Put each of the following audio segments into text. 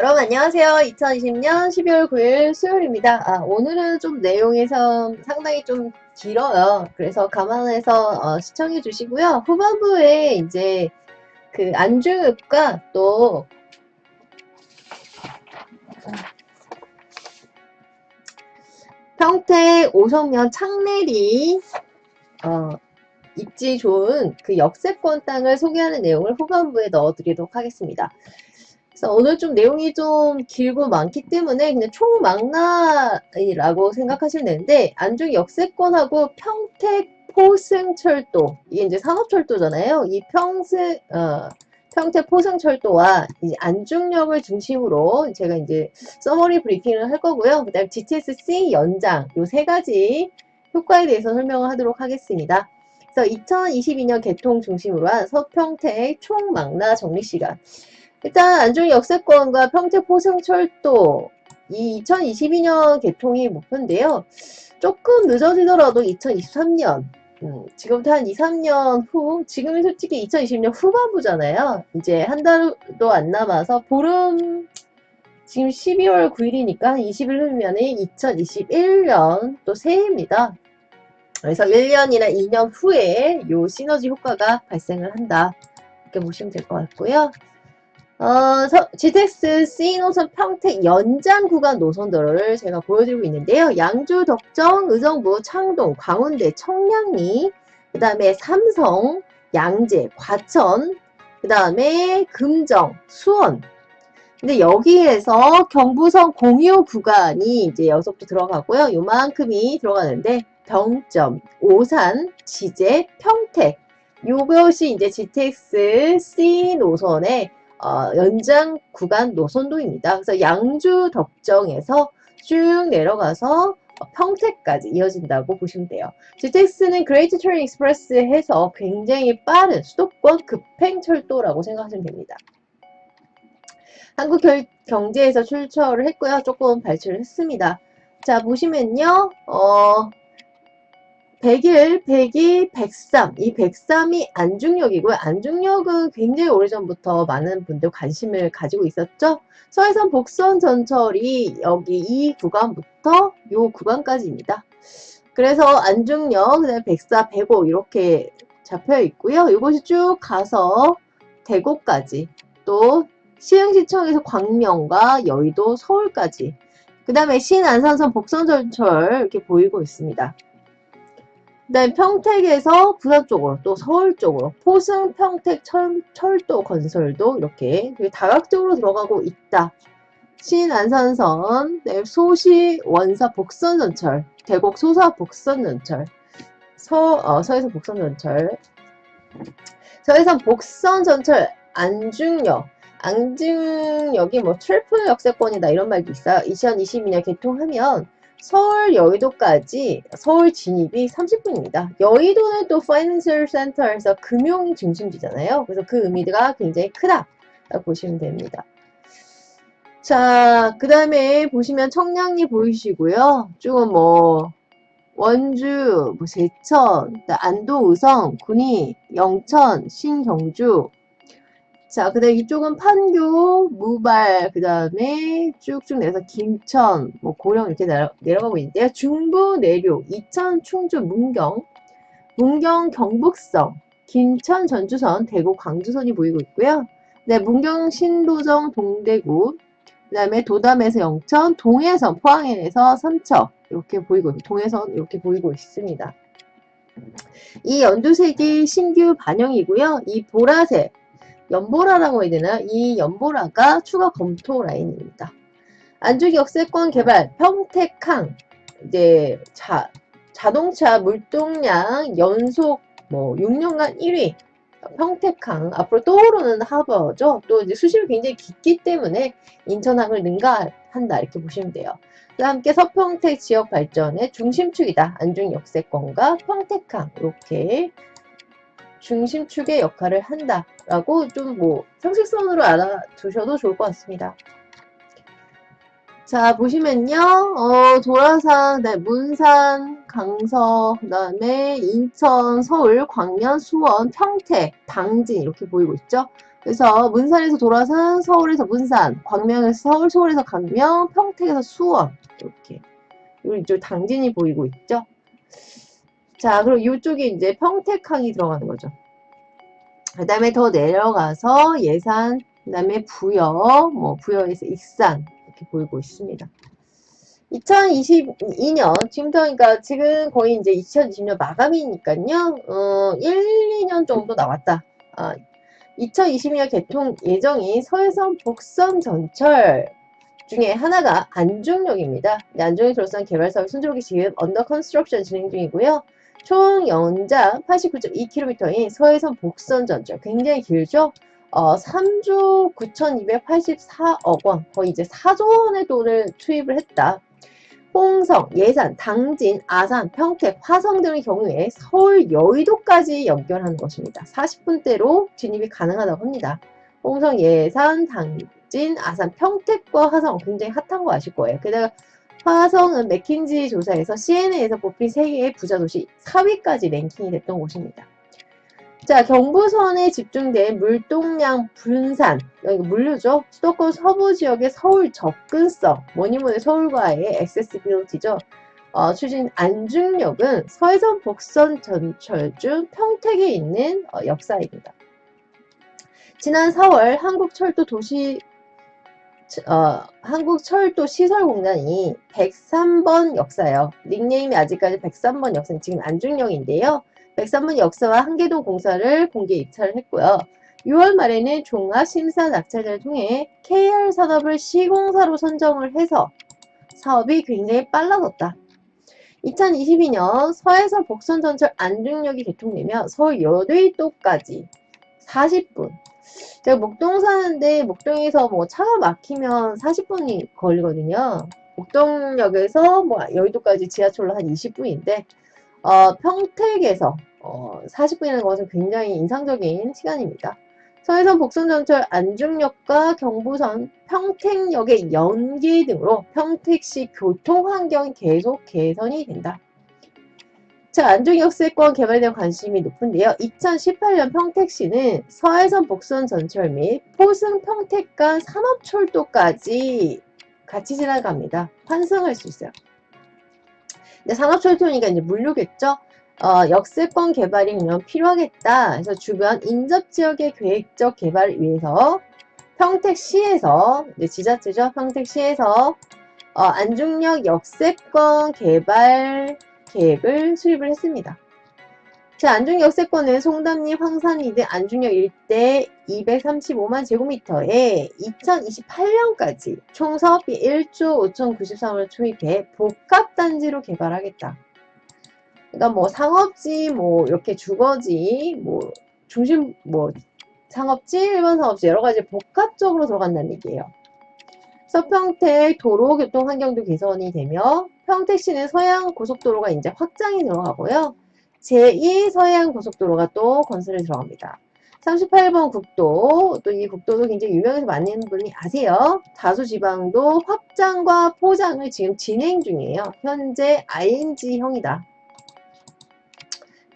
여러분 안녕하세요. 2020년 12월 9일 수요일입니다. 오늘은 좀 내용이 상당히 좀 길어요. 그래서 감안해서 시청해 주시고요. 후반부에 이제 그 안중읍과 또 평택 오성면 창내리 입지 좋은 그 역세권 땅을 소개하는 내용을 후반부에 넣어드리도록 하겠습니다. 그래서 오늘 좀 내용이 좀 길고 많기 때문에 그냥 총망라라고 생각하시면 되는데, 안중 역세권하고 평택 포승철도, 이게 이제 산업철도잖아요. 이 평택 포승철도와 이제 안중역을 중심으로 제가 이제 서머리 브리핑을 할 거고요. 그 다음 GTS-C 연장, 요 세 가지 효과에 대해서 설명을 하도록 하겠습니다. 그래서 2022년 개통 중심으로 한 서평택 총망라 정리 시간. 일단 안중 역세권과 평택 포승철도 이 2022년 개통이 목표인데요. 조금 늦어지더라도 2023년, 지금부터 한 2, 3년 후, 지금이 솔직히 2020년 후반부잖아요. 이제 한 달도 안 남아서 보름, 지금 12월 9일이니까 20일 후면은 2021년 또 새해입니다. 그래서 1년이나 2년 후에 요 시너지 효과가 발생을 한다. 이렇게 보시면 될 것 같고요. GTX-C 노선 평택 연장 구간 노선도를 제가 보여드리고 있는데요. 양주, 덕정, 의정부, 창동, 광운대, 청량리, 그 다음에 삼성, 양재, 과천, 그 다음에 금정, 수원. 근데 여기에서 경부선 공유 구간이 이제 여기서부터 들어가고요. 요만큼이 들어가는데 병점, 오산, 지제, 평택. 요것이 이제 GTX-C 노선의 연장 구간 노선도입니다. 그래서 양주 덕정에서 쭉 내려가서 평택까지 이어진다고 보시면 돼요. GTX는 그레이트 트레인 익스프레스 해서 굉장히 빠른 수도권 급행철도라고 생각하시면 됩니다. 한국경제에서 출처를 했고요. 조금 발췌를 했습니다. 자, 보시면요. 101, 102, 103. 이 103이 안중역이고요. 안중역은 굉장히 오래전부터 많은 분들 관심을 가지고 있었죠. 서해선 복선 전철이 여기 이 구간부터 이 구간까지입니다. 그래서 안중역, 그다음에 104, 105 이렇게 잡혀 있고요. 이것이 쭉 가서 대구까지, 또 시흥시청에서 광명과 여의도, 서울까지, 그 다음에 신안산선 복선전철 이렇게 보이고 있습니다. 그 다음에 평택에서 부산 쪽으로, 또 서울 쪽으로 포승 평택 철도 건설도 이렇게 다각적으로 들어가고 있다. 신안산선, 소시 원사 복선전철, 대곡 소사 복선전철, 서해선 복선전철, 서해선 복선전철 안중역이 뭐 트리플 역세권이다 이런 말도 있어요. 2022년 개통하면 서울 여의도까지 서울 진입이 30분입니다. 여의도는 또 파이낸셜 센터에서 금융 중심지잖아요. 그래서 그 의미가 굉장히 크다 보시면 됩니다. 자, 그 다음에 보시면 청량리 보이시고요. 쭉 뭐 원주, 뭐 제천, 안동, 의성, 군위, 영천, 신경주. 자, 그 다음에 이쪽은 판교, 무발, 그 다음에 쭉쭉 내려서 김천, 뭐 고령 이렇게 내려가고 있는데요. 중부 내륙, 이천, 충주, 문경, 경북성, 김천, 전주선, 대구, 광주선이 보이고 있고요. 네, 문경, 신도정, 동대구, 그 다음에 도담에서 영천, 동해선, 포항에서 삼척 이렇게 보이고, 동해선 이렇게 보이고 있습니다. 이 연두색이 신규 반영이고요. 이 보라색, 연보라라고 해야 되나? 이 연보라가 추가 검토 라인입니다. 안중 역세권 개발, 평택항, 이제 자동차 물동량 연속 뭐 6년간 1위, 평택항, 앞으로 떠오르는 하버죠. 또 이제 수심이 굉장히 깊기 때문에 인천항을 능가한다 이렇게 보시면 돼요. 그와 함께 서평택 지역 발전의 중심축이다. 안중 역세권과 평택항 이렇게 중심축의 역할을 한다라고 좀 뭐 상식선으로 알아두셔도 좋을 것 같습니다. 자, 보시면요. 도라산, 네, 문산, 강서, 그 다음에 인천, 서울, 광양, 수원, 평택, 당진 이렇게 보이고 있죠. 그래서 문산에서 돌아서 서울에서 문산, 광명에서 서울, 서울에서 광명, 평택에서 수원 이렇게 그리고 이쪽 당진이 보이고 있죠. 자, 그리고 이쪽에 이제 평택항이 들어가는 거죠. 그 다음에 더 내려가서 예산, 그 다음에 부여, 뭐 부여에서 익산 이렇게 보이고 있습니다. 2022년 지금부터 그러니까 지금 거의 이제 2020년 마감이니까요. 1, 2년 정도 남았다. 2022년 개통 예정인 서해선 복선 전철 중에 하나가 안중역입니다. 네, 안중역 졸선 개발 사업이 순조롭게 지금 언더 컨스트럭션 진행 중이고요. 총 연장 89.2km인 서해선 복선 전철 굉장히 길죠. 3조 9,284억 원 거의 이제 4조 원의 돈을 투입을 했다. 홍성, 예산, 당진, 아산, 평택, 화성 등의 경우에 서울 여의도까지 연결하는 것입니다. 40분대로 진입이 가능하다고 합니다. 홍성, 예산, 당진, 아산, 평택과 화성 굉장히 핫한 거 아실 거예요. 게다가 화성은 맥킨지 조사에서 CNN에서 뽑힌 세계의 부자 도시 4위까지 랭킹이 됐던 곳입니다. 자, 경부선에 집중된 물동량 분산, 이거 물류죠. 수도권 서부 지역의 서울 접근성, 뭐니뭐니 서울과의 액세시빌리티죠. 추진 안중역은 서해선 복선 전철 중 평택에 있는 역사입니다. 지난 4월 한국철도시설공단이 103번 역사요. 닉네임이 아직까지 103번 역사, 지금 안중역인데요. 103번 역사와 한계동 공사를 공개 입찰을 했고요. 6월 말에는 종합심사 낙찰제를 통해 KR 산업을 시공사로 선정을 해서 사업이 굉장히 빨라졌다. 2022년 서해선 복선전철 안중역이 개통되면 서울 여의도까지 40분. 제가 목동 사는데 목동에서 뭐 차가 막히면 40분이 걸리거든요. 목동역에서 뭐 여의도까지 지하철로 한 20분인데 평택에서 40분이라는 것은 굉장히 인상적인 시간입니다. 서해선 복선전철 안중역과 경부선 평택역의 연계 등으로 평택시 교통환경이 계속 개선이 된다. 자, 안중역세권 개발에 대한 관심이 높은데요. 2018년 평택시는 서해선 복선전철 및 포승 평택 간 산업철도까지 같이 지나갑니다. 환승할 수 있어요. 근데 산업철도니까 이제 물류겠죠? 역세권 개발이 그냥 필요하겠다. 그래서 주변 인접지역의 계획적 개발을 위해서 평택시에서, 이제 지자체죠. 평택시에서 안중역 역세권 개발 계획을 수립을 했습니다. 자, 안중역 역세권은 송담리, 황산리 등 안중역 일대 235만 제곱미터에 2028년까지 총 사업비 1조 5,093원을 투입해 복합단지로 개발하겠다. 그러니까 뭐 상업지, 뭐 이렇게 주거지, 뭐 중심, 뭐 상업지, 일반 상업지 여러 가지 복합적으로 들어간다는 얘기예요. 서평택 도로교통 환경도 개선이 되며 평택시는 서해안 고속도로가 이제 확장이 들어가고요. 제2 서해안 고속도로가 또 건설에 들어갑니다. 38번 국도, 또 이 국도도 굉장히 유명해서 많은 분이 아세요. 다수 지방도 확장과 포장을 지금 진행 중이에요. 현재 ING형이다.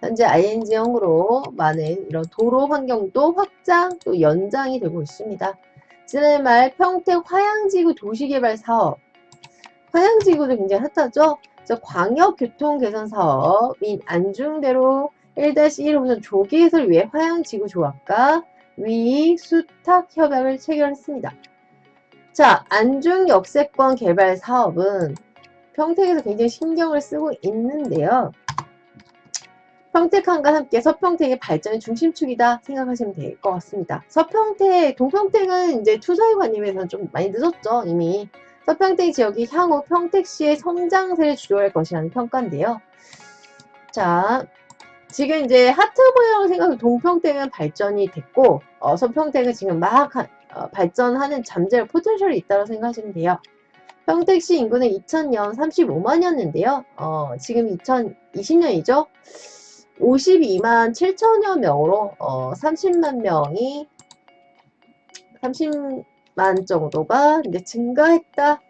현재 ING형으로 많은 이런 도로 환경도 확장 또 연장이 되고 있습니다. 지난해 말 평택 화양지구 도시개발 사업. 화양지구도 굉장히 핫하죠? 광역교통 개선 사업인 안중대로 1-1호선 조기 해소를 위해 화양지구 조합과 위익 수탁 협약을 체결했습니다. 자, 안중 역세권 개발 사업은 평택에서 굉장히 신경을 쓰고 있는데요. 평택항과 함께 서평택의 발전의 중심축이다 생각하시면 될 것 같습니다. 서평택, 동평택은 이제 투자에 관련해서 좀 많이 늦었죠, 이미. 서평택 지역이 향후 평택시의 성장세를 주도할 것이라는 평가인데요. 자, 지금 이제 하트 모양을 생각해서 동평택은 발전이 됐고, 서평택은 지금 막 발전하는 잠재력 포텐셜이 있다고 생각하시면 돼요. 평택시 인구는 2000년 35만이었는데요. 지금 2020년이죠. 52만 7천여 명으로 30만 명이 30만 정도가 이제 증가했다.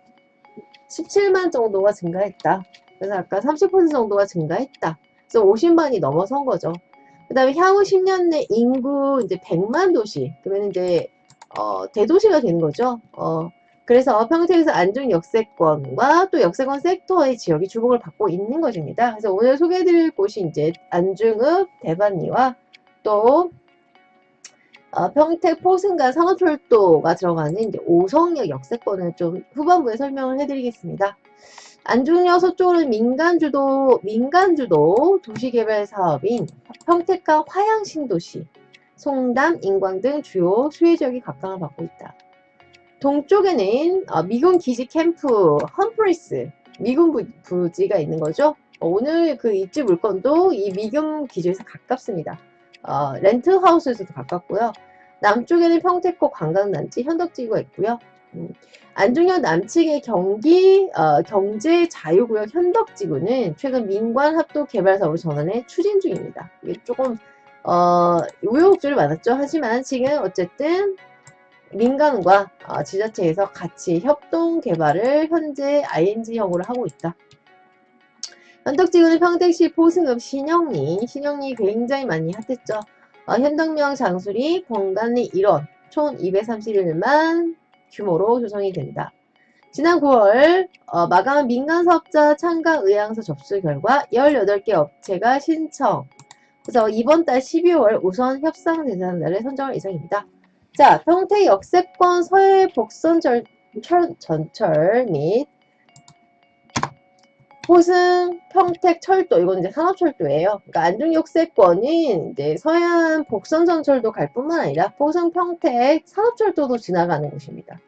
17만 정도가 증가했다. 그래서 아까 30% 정도가 증가했다. 그래서 50만이 넘어선 거죠. 다음에 향후 10년 내 인구 이제 100만 도시. 그러면 이제, 대도시가 되는 거죠. 그래서 평택에서 안중 역세권과 또 역세권 섹터의 지역이 주목을 받고 있는 것입니다. 그래서 오늘 소개해드릴 곳이 이제 안중읍, 대반리와 또 평택 포승간 상업철도가 들어가는 이제 오성역 역세권을 좀 후반부에 설명을 해드리겠습니다. 안중역 서쪽으로는 민간주도 도시개발 사업인 평택과 화양 신도시, 송담, 인광 등 주요 수혜지역이 각광을 받고 있다. 동쪽에는 미군 기지 캠프 험프리스 미군 부지가 있는 거죠. 오늘 그 입지 물건도 이 미군 기지에서 가깝습니다. 렌트하우스에서도 가깝고요. 남쪽에는 평택고 관광단지 현덕지구가 있고요. 안중역 남측의 경제 자유구역 현덕지구는 최근 민관 합도 개발 사업을 전환해 추진 중입니다. 이게 조금 우여곡절이 많았죠. 하지만 지금 어쨌든 민간과 지자체에서 같이 협동 개발을 현재 ING형으로 하고 있다. 현덕지구는 평택시 포승읍 신영리 굉장히 많이 핫했죠. 현덕명 장수리 공간리 1원 총 231만 규모로 조성이 된다. 지난 9월 마감한 민간사업자 참가 의향서 접수 결과 18개 업체가 신청. 그래서 이번 달 12월 우선 협상 대상자를 선정할 예정입니다. 자, 평택 역세권 서해 복선 전철 및 포승 평택 철도, 이건 이제 산업철도예요. 그러니까 안중 역세권은 이제 서해안 복선 전철도 갈 뿐만 아니라 포승 평택 산업철도도 지나가는 곳입니다.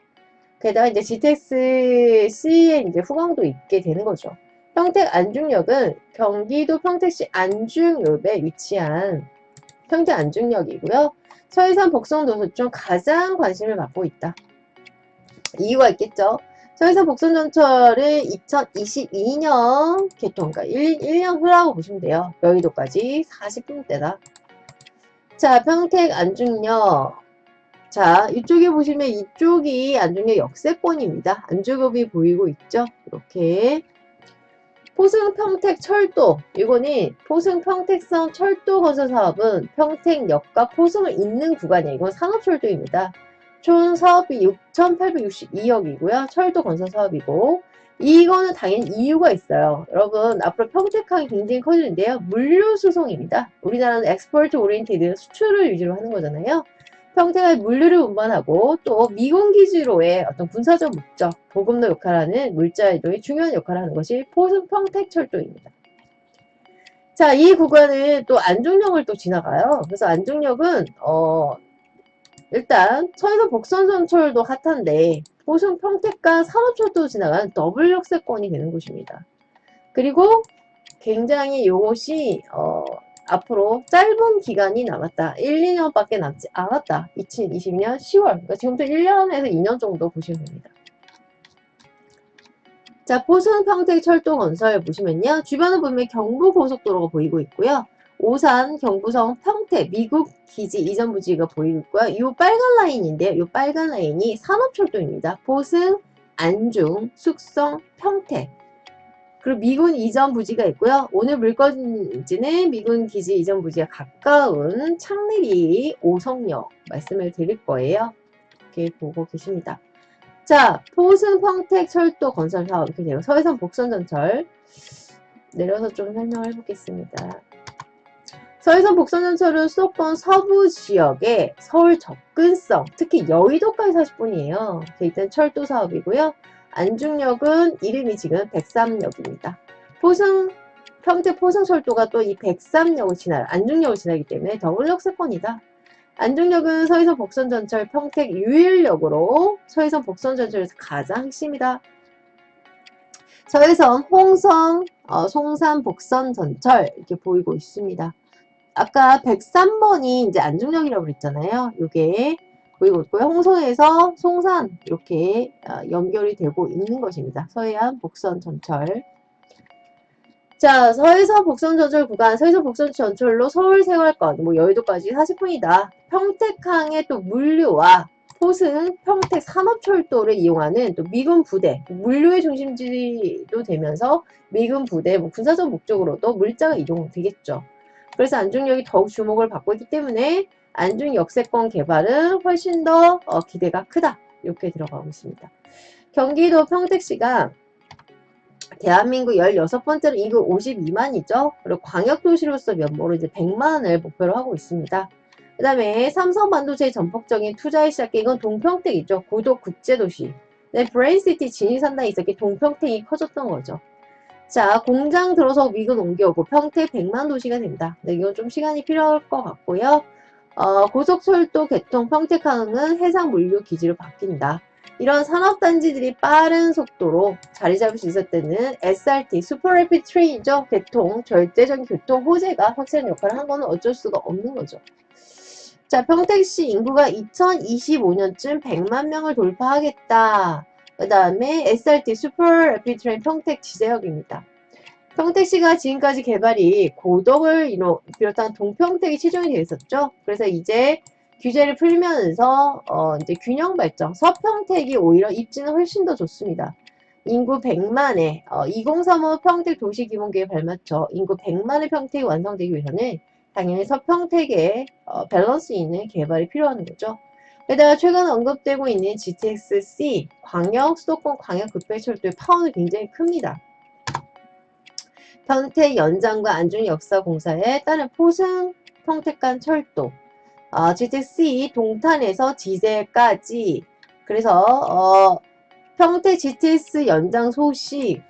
게다가 이제 GTX-C의 이제 후광도 있게 되는 거죠. 평택 안중역은 경기도 평택시 안중읍에 위치한 평택 안중역이고요. 서해산 복선도서 중 가장 관심을 받고 있다. 이유가 있겠죠. 서해산 복선전철은 2022년 개통, 그러니까 1년 후라고 보시면 돼요. 여의도까지 40분대다. 자, 평택 안중역. 자, 이쪽에 보시면 이쪽이 안중역 역세권입니다. 안중읍이 보이고 있죠. 이렇게. 포승 평택 철도, 이거는 포승 평택선 철도 건설 사업은 평택역과 포승을 잇는 구간이에요. 이건 산업철도입니다. 총 사업비 6,862억이고요. 철도 건설 사업이고, 이거는 당연히 이유가 있어요. 여러분, 앞으로 평택항이 굉장히 커지는데요. 물류 수송입니다. 우리나라는 엑스포트 오리엔티드 수출을 위주로 하는 거잖아요. 평택의 물류를 운반하고 또 미군기지로의 어떤 군사적 목적, 보급로 역할하는 물자 이동이 중요한 역할을 하는 것이 포승 평택철도입니다. 자, 이 구간은 또 안중역을 또 지나가요. 그래서 안중역은 일단 서해안 복선전철도 핫한데 포승 평택과 산업철도 지나가는 더블 역세권이 되는 곳입니다. 그리고 굉장히 이것이 앞으로 짧은 기간이 남았다. 1, 2년밖에 남지 않았다. 2022년 10월. 그러니까 지금부터 1년에서 2년 정도 보시면 됩니다. 자, 포승 평택 철도 건설 보시면요. 주변을 보면 경부고속도로가 보이고 있고요. 오산, 경부성, 평택, 미국 기지 이전 부지가 보이고 있고요. 이 빨간 라인인데요. 이 빨간 라인이 산업철도입니다. 포승, 안중, 숙성, 평택. 그리고 미군 이전 부지가 있고요. 오늘 물건지는 미군 기지 이전 부지가 가까운 창내리 오성역 말씀을 드릴 거예요. 이렇게 보고 계십니다. 자, 포승 평택 철도 건설 사업 이렇게 돼요. 서해안 복선전철 내려서 좀 설명을 해보겠습니다. 서해안 복선전철은 수도권 서부 지역의 서울 접근성, 특히 여의도까지 40분이에요. 일단 철도 사업이고요. 안중역은 이름이 지금 백삼역입니다. 평택 포승철도가 또 이 백삼역을 지나요. 안중역을 지나기 때문에 더블 역세권이다. 안중역은 서해안 복선전철 평택 유일역으로 서해안 복선전철에서 가장 핵심이다. 서해안 홍성, 송산 복선전철 이렇게 보이고 있습니다. 아까 103번이 이제 안중역이라고 그랬잖아요. 이게 보이고 있고요. 홍성에서 송산 이렇게 연결이 되고 있는 것입니다. 서해안 복선전철. 자, 서해안 복선전철 구간, 서해안 복선전철로 서울 생활권, 뭐 여의도까지 40분이다. 평택항의 또 물류와 포승, 평택 산업철도를 이용하는 또 미군 부대, 물류의 중심지도 되면서 미군 부대, 뭐 군사적 목적으로도 물자가 이동되겠죠. 그래서 안중역이 더욱 주목을 받고 있기 때문에 안중 역세권 개발은 훨씬 더 기대가 크다. 이렇게 들어가고 있습니다. 경기도 평택시가 대한민국 16번째로 인구 52만이죠. 그리고 광역도시로서 면모로 이제 100만을 목표로 하고 있습니다. 그 다음에 삼성반도체의 전폭적인 투자에 시작해 이건 동평택이죠. 구도 국제도시. 네, 브레인시티 진위산당이 있었기에 동평택이 커졌던 거죠. 자, 공장 들어서 미군 옮겨오고 평택 100만 도시가 된다. 네, 이건 좀 시간이 필요할 것 같고요. 고속철도 개통 평택항은 해상물류기지로 바뀐다. 이런 산업단지들이 빠른 속도로 자리 잡을 수 있을 때는 SRT, 슈퍼래피드 트레인이죠. 개통, 절대적인 교통 호재가 확실한 역할을 한 거는 어쩔 수가 없는 거죠. 자, 평택시 인구가 2025년쯤 100만 명을 돌파하겠다. 그 다음에 SRT, 슈퍼래피드 트레인 평택 지제역입니다. 평택시가 지금까지 개발이 고덕을 비롯한 동평택이 치중이 되어 있었죠. 그래서 이제 규제를 풀면서 이제 균형 발전, 서평택이 오히려 입지는 훨씬 더 좋습니다. 인구 100만에 2035 평택 도시기본계획에 발맞춰 인구 100만의 평택이 완성되기 위해서는 당연히 서평택에 밸런스 있는 개발이 필요한 거죠. 게다가 최근 언급되고 있는 GTX-C, 광역, 수도권 광역급행철도의 파워는 굉장히 큽니다. 평택 연장과 안중 역사공사에 따른 포승 평택 간 철도, GTX-C 동탄에서 지제까지. 그래서 평택 GTX 연장 소식,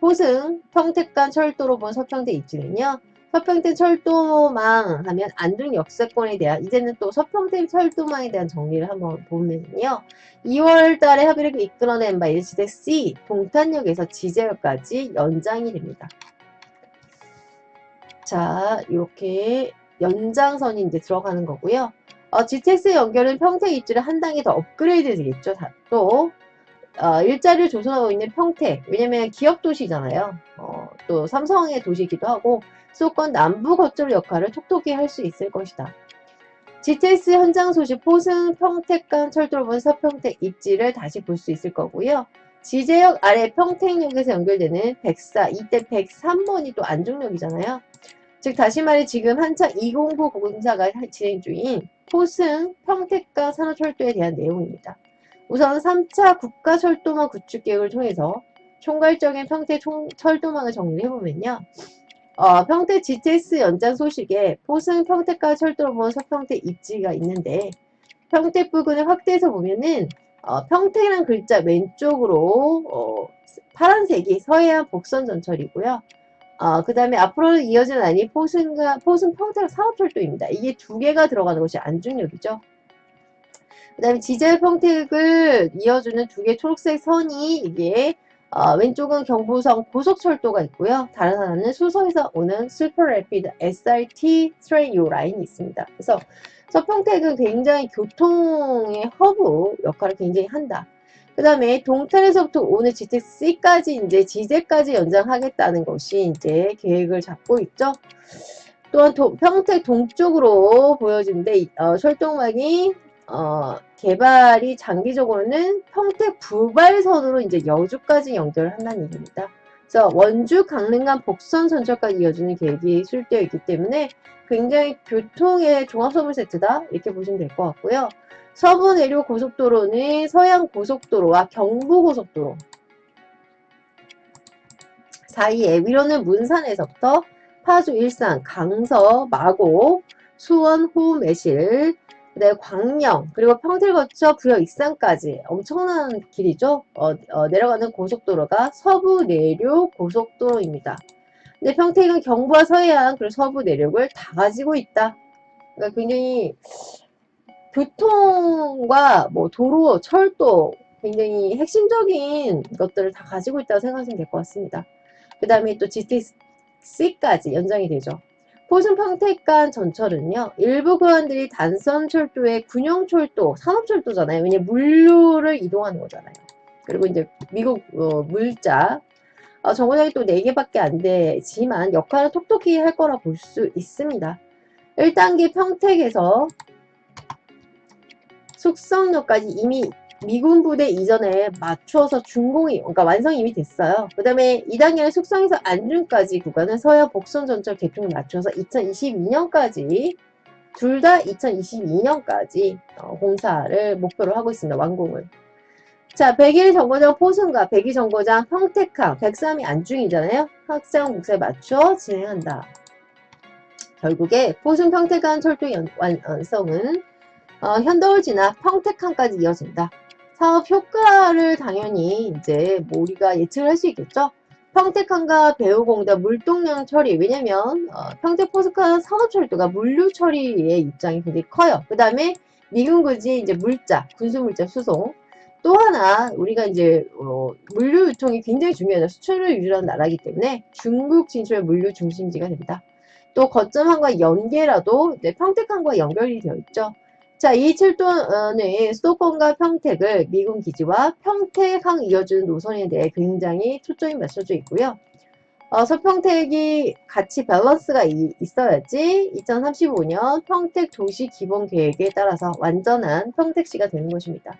포승 평택 간 철도로 본 서평택 입지는요. 서평택 철도망 하면 안중 역세권에 대한 이제는 또 서평택 철도망에 대한 정리를 한번 보면요. 2월 달에 합의를 이끌어낸 바 GTX-C 동탄역에서 지제역까지 연장이 됩니다. 자, 이렇게 연장선이 이제 들어가는 거고요. GTX 연결은 평택 입지를 한 단계 더 업그레이드 되겠죠. 또 일자리를 조성하고 있는 평택, 왜냐면 기업 도시잖아요. 또 삼성의 도시이기도 하고 수도권 남부 거점 역할을 톡톡히 할 수 있을 것이다. GTX 현장 소식 포승 평택 간 철도로 본 서평택 입지를 다시 볼 수 있을 거고요. 지제역 아래 평택역에서 연결되는 104, 이때 103번이 또 안중역이잖아요. 즉 다시 말해 지금 한창 209 공사가 진행 중인 포승 평택과 산호철도에 대한 내용입니다. 우선 3차 국가철도망 구축 계획을 통해서 총괄적인 평택 철도망을 정리를 해보면요. 평택 GTX 연장 소식에 포승 평택과 철도로 본 서평택 입지가 있는데 평택 부근을 확대해서 보면은 평택이란 글자 왼쪽으로 파란색이 서해안 복선 전철이고요. 그 다음에 앞으로 이어지는 라인이 포승 평택 산업철도입니다. 이게 두 개가 들어가는 것이 안중역이죠. 그 다음에 지제 평택을 이어주는 두 개의 초록색 선이 이게 왼쪽은 경부선 고속철도가 있고요. 다른 하나는 수서에서 오는 슈퍼래피드 SRT 트레인 요 라인이 있습니다. 그래서 서평택은 굉장히 교통의 허브 역할을 굉장히 한다. 그 다음에 동탄에서부터 오는 GTX-C까지 이제 지제까지 연장하겠다는 것이 이제 계획을 잡고 있죠. 또한 평택 동쪽으로 보여지는데 철도망이 개발이 장기적으로는 평택 부발선으로 이제 여주까지 연결을 한다는 얘기입니다. 그래서 원주 강릉간 복선 전철까지 이어지는 계획이 수립되어 있기 때문에 굉장히 교통의 종합선물 세트다 이렇게 보시면 될 것 같고요. 서부 내륙 고속도로는 서양 고속도로와 경부 고속도로 사이에 위로는 문산에서부터 파주, 일산, 강서, 마곡, 수원, 호우, 매실, 그다음에 광명, 그리고 평택을 거쳐 부여, 익산까지 엄청난 길이죠. 내려가는 고속도로가 서부 내륙 고속도로입니다. 근데 평택은 경부와 서해안 그리고 서부 내륙을 다 가지고 있다. 그러니까 굉장히 교통과 뭐 도로, 철도 굉장히 핵심적인 것들을 다 가지고 있다고 생각하시면 될 것 같습니다. 그 다음에 또 GTX-C까지 연장이 되죠. 포승 평택 간 전철은요. 일부 구간들이 단선철도의 군용철도, 산업철도잖아요. 왜냐면 물류를 이동하는 거잖아요. 그리고 이제 미국 물자 정거장이 또 4개밖에 안 되지만 역할을 톡톡히 할 거라 볼 수 있습니다. 1단계 평택에서 숙성역까지 이미 미군 부대 이전에 맞춰서 준공이, 그러니까 완성이 이미 됐어요. 그 다음에 2단계는 숙성에서 안중까지 구간은 서해안 복선 전철 개통을 맞춰서 2022년까지 둘 다 2022년까지 공사를 목표로 하고 있습니다. 완공을. 자, 101 정거장 포승과 102 정거장 평택항, 103이 안중이잖아요. 확장 목사에 맞춰 진행한다. 결국에 포승 평택간 철도 완성은 현도를 지나 평택항까지 이어진다. 사업 효과를 당연히 이제 우리가 예측을 할 수 있겠죠. 평택항과 배후공단 물동량 처리, 왜냐면 평택포스카 산업철도가 물류 처리의 입장이 굉장히 커요. 그 다음에 미군구지 이제 물자, 군수물자 수송. 또 하나 우리가 이제 물류 유통이 굉장히 중요하죠. 수출을 유지하는 나라이기 때문에 중국 진출의 물류 중심지가 됩니다. 또 거점항과 연계라도 평택항과 연결이 되어 있죠. 자, 이 철도는 수도권과 평택을 미군 기지와 평택항 이어주는 노선에 대해 굉장히 초점이 맞춰져 있고요. 서평택이 같이 밸런스가 있어야지 2035년 평택 도시 기본 계획에 따라서 완전한 평택시가 되는 것입니다.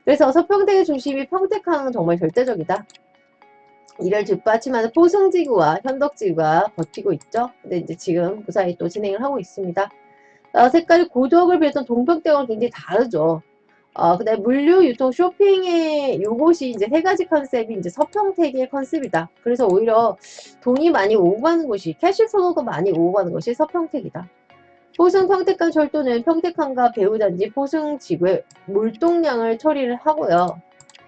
그래서 서평택의 중심이 평택항은 정말 절대적이다. 이를 뒷받침하는 포승지구와 현덕지구가 버티고 있죠. 근데 이제 지금 무사히 또 진행을 하고 있습니다. 색깔이 고덕을 비롯한 동평대와 굉장히 다르죠. 그 다음에 물류, 유통, 쇼핑의 요것이 이제 세 가지 컨셉이 이제 서평택의 컨셉이다. 그래서 오히려 돈이 많이 오고 가는 곳이, 캐시플로우가 많이 오고 가는 것이 서평택이다. 포승 평택간 철도는 평택항과 배후단지 포승지구의 물동량을 처리를 하고요.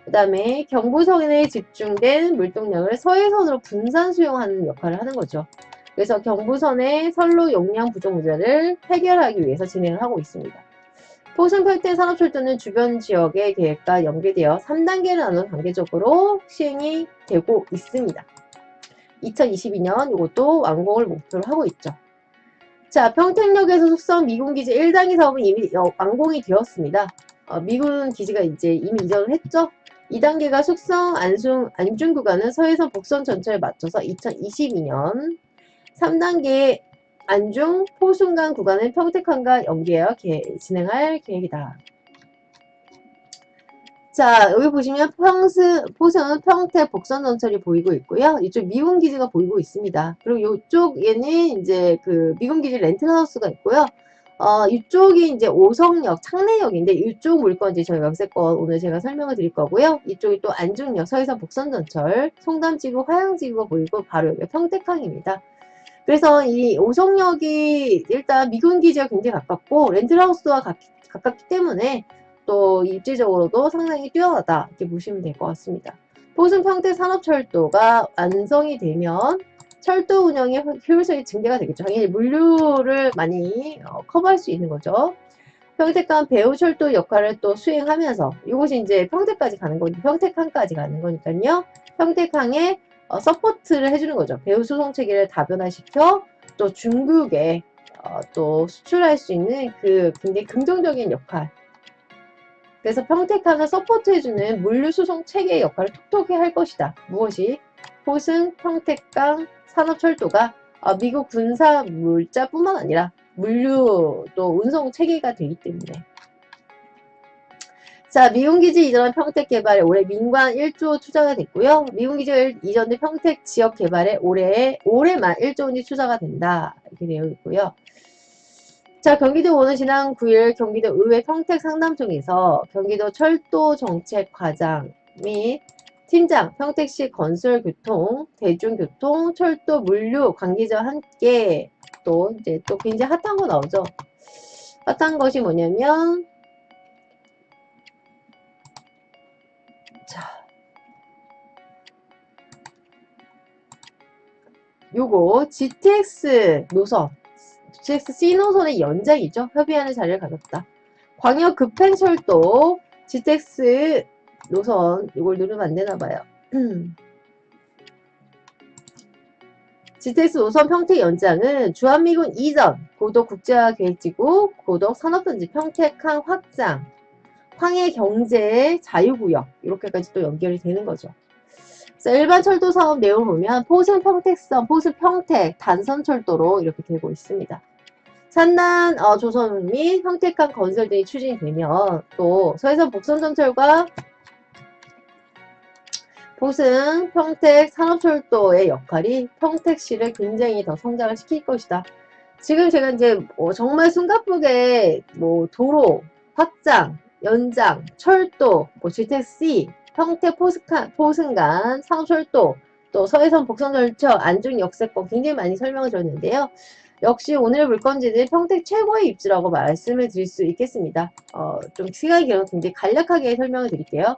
그 다음에 경부선에 집중된 물동량을 서해선으로 분산 수용하는 역할을 하는 거죠. 그래서 경부선의 선로 용량 부족 문제를 해결하기 위해서 진행을 하고 있습니다. 포승 평택 산업철도는 주변 지역의 계획과 연계되어 3단계를 나눈 단계적으로 시행이 되고 있습니다. 2022년 이것도 완공을 목표로 하고 있죠. 자, 평택역에서 숙성 미군기지 1단계 사업은 이미 완공이 되었습니다. 미군 기지가 이제 이미 이전을 했죠. 2단계가 숙성 안중 구간은 서해선 복선 전철에 맞춰서 2022년 3단계 안중 포승간 구간은 평택항과 연계하여 진행할 계획이다. 자, 여기 보시면 포승은 평택 복선 전철이 보이고 있고요. 이쪽 미군 기지가 보이고 있습니다. 그리고 이쪽에는 이제 그 미군 기지 렌트하우스가 있고요. 이쪽이 이제 오성역, 창내역인데 이쪽 물건 이제 저희 역세권 오늘 제가 설명을 드릴 거고요. 이쪽이 또 안중역, 서해선 복선전철, 송담지구, 화양지구가 보이고 바로 여기가 평택항입니다. 그래서 이 오성역이 일단 미군 기지가 굉장히 가깝고 렌트하우스와 가깝기 때문에 또 입지적으로도 상당히 뛰어나다 이렇게 보시면 될 것 같습니다. 포승 평택 산업철도가 완성이 되면 철도 운영의 효율성이 증대가 되겠죠. 당연히 물류를 많이 커버할 수 있는 거죠. 평택간 배후철도 역할을 또 수행하면서 이곳이 이제 평택까지 가는 거니까 평택항까지 가는 거니까요. 평택항에 서포트를 해주는 거죠. 배후 수송 체계를 다변화시켜 또 중국에 또 수출할 수 있는 그 굉장히 긍정적인 역할. 그래서 평택항을 서포트해주는 물류 수송 체계의 역할을 톡톡히 할 것이다. 무엇이? 포승 평택강 산업철도가 미국 군사 물자뿐만 아니라 물류 또 운송 체계가 되기 때문에. 자, 미군기지 이전한 평택 개발에 올해 민관 1조 투자가 됐고요. 미군기지 이전된 평택 지역 개발에 올해만 1조 원이 투자가 된다. 이렇게 되어 있고요. 자, 경기도원은 지난 9일 경기도 의회 평택 상담총에서 경기도 철도정책과장 및 팀장, 평택시 건설교통, 대중교통, 철도, 물류 관계자와 함께 또 이제 또 굉장히 핫한 거 나오죠. 핫한 것이 뭐냐면 자, 요거 GTX 노선, GTX C 노선의 연장이죠. 협의하는 자리를 가졌다. 광역 급행철도 GTX 노선 이걸 누르면 안 되나 봐요. GTX 노선 평택 연장은 주한미군 이전 고덕 국제화계획지구 고덕 산업단지 평택항 확장 황해 경제 자유구역 이렇게까지 또 연결이 되는 거죠. 그래서 일반 철도 사업 내용을 보면 포승 평택선, 포승 평택 단선철도로 이렇게 되고 있습니다. 산난 조선 및 평택항 건설 등이 추진되면 또 서해선 복선전철과 보승, 평택 산업철도의 역할이 평택시를 굉장히 더 성장을 시킬 것이다. 지금 제가 이제 정말 숨가쁘게 도로, 확장, 연장, 철도, GTX-C, 평택 포승간, 산업철도, 또 서해선 복선전철, 안중 역세권 굉장히 많이 설명을 드렸는데요. 역시 오늘 물건지는 평택 최고의 입지라고 말씀을 드릴 수 있겠습니다. 좀 시간이 길어서 굉장히 간략하게 설명을 드릴게요.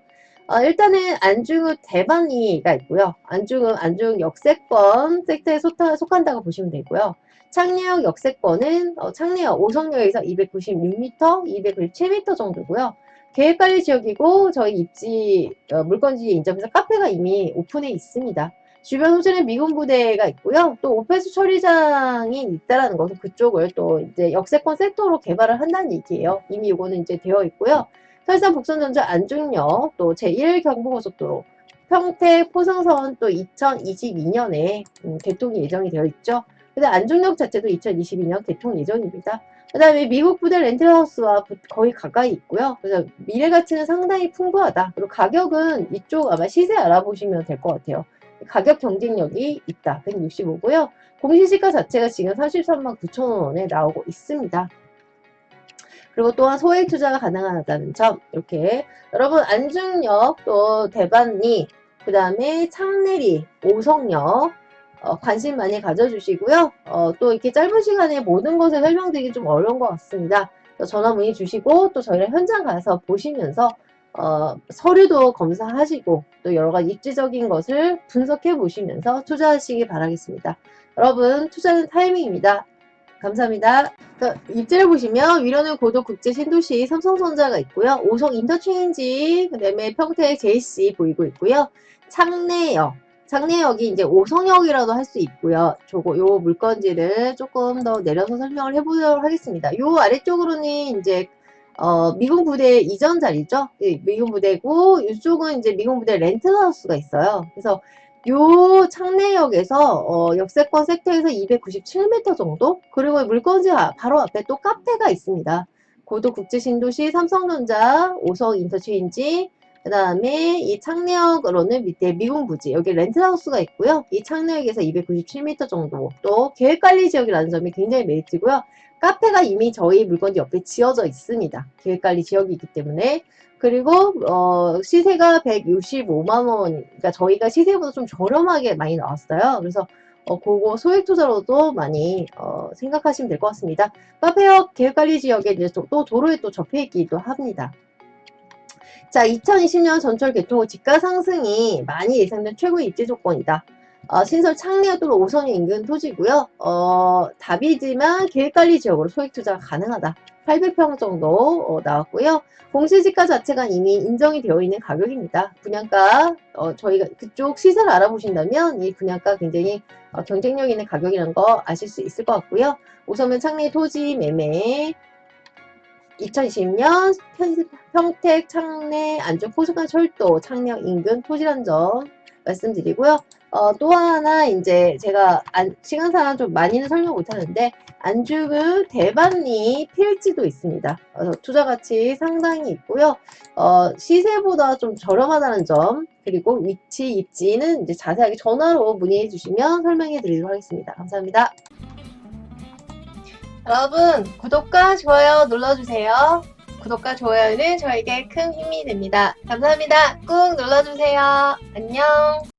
일단은 안중은 대방리가 있고요. 안중은 안중 역세권 섹터에 속한다고 보시면 되고요. 창내역 역세권은 창내역 오성역에서 296m, 297m 정도고요. 계획관리 지역이고 저희 입지 물건지 인접해서 카페가 이미 오픈해 있습니다. 주변 호재는 미군 부대가 있고요. 또 오페스 처리장이 있다라는 것은 그쪽을 또 이제 역세권 섹터로 개발을 한다는 얘기예요. 이미 이거는 이제 되어 있고요. 서해선 복선전철 안중역, 또 제1경부고속도로, 평택 포승선 또 2022년에 개통 예정이 되어 있죠. 근데 안중역 자체도 2022년 개통 예정입니다. 그 다음에 미국 부대 렌트하우스와 거의 가까이 있고요. 그래서 미래 가치는 상당히 풍부하다. 그리고 가격은 이쪽 아마 시세 알아보시면 될 것 같아요. 가격 경쟁력이 있다. 165고요. 공시지가 자체가 지금 33만 9천 원에 나오고 있습니다. 그리고 또한 소액 투자가 가능하다는 점, 이렇게 여러분 안중역, 또 대반리, 그 다음에 창내리, 오성역 관심 많이 가져주시고요. 또 이렇게 짧은 시간에 모든 것을 설명드리기 좀 어려운 것 같습니다. 전화 문의 주시고 또 저희랑 현장 가서 보시면서 서류도 검사하시고 또 여러가지 입지적인 것을 분석해 보시면서 투자하시기 바라겠습니다. 여러분 투자는 타이밍입니다. 감사합니다. 입지를 보시면 위로는 고도 국제 신도시 삼성전자가 있고요. 오성 인터체인지, 그 다음에 평택 JC 보이고 있고요. 창내역이 이제 오성역이라도 할 수 있고요. 요 물건지를 조금 더 내려서 설명을 해보도록 하겠습니다. 요 아래쪽으로는 이제 미군 부대 이전 자리죠. 미군 부대고 이쪽은 이제 미군 부대 렌트하우스가 있어요. 그래서 요 창내역에서 역세권 섹터에서 297m 정도, 그리고 물건지 바로 앞에 또 카페가 있습니다. 고도 국제 신도시 삼성전자 오성 인터체인지, 그 다음에 이 창내역으로는 밑에 미군 부지, 여기 렌트하우스가 있고요. 이 창내역에서 297m 정도, 또 계획관리 지역이라는 점이 굉장히 메리트고요. 카페가 이미 저희 물건지 옆에 지어져 있습니다. 계획관리 지역이기 때문에. 그리고 시세가 165만원, 그러니까 저희가 시세보다 좀 저렴하게 많이 나왔어요. 그래서 그거 소액 투자로도 많이 생각하시면 될 것 같습니다. 카페역 계획관리 지역에 이제 또 도로에 또 접해 있기도 합니다. 자, 2020년 전철 개통 후 집가 상승이 많이 예상된 최고의 입지 조건이다. 신설 창내역도로 5선역 인근 토지고요. 답이지만 계획관리 지역으로 소액 투자가 가능하다. 800평 정도 나왔고요. 공시지가 자체가 이미 인정이 되어 있는 가격입니다. 분양가 저희가 그쪽 시세를 알아보신다면 이 분양가 굉장히 경쟁력 있는 가격이라는 거 아실 수 있을 것 같고요. 우선은 창내 토지 매매 2020년 평택 창내 안중 포승간 철도 창녕 인근 토지란 점 말씀드리고요. 또 하나 이제 제가 시간상 좀 많이는 설명 못하는데 안중은 대반리 필지도 있습니다. 투자 가치 상당히 있고요. 시세보다 좀 저렴하다는 점, 그리고 위치 입지는 이제 자세하게 전화로 문의해 주시면 설명해 드리도록 하겠습니다. 감사합니다. 여러분 구독과 좋아요 눌러주세요. 구독과 좋아요는 저에게 큰 힘이 됩니다. 감사합니다. 꾹 눌러주세요. 안녕.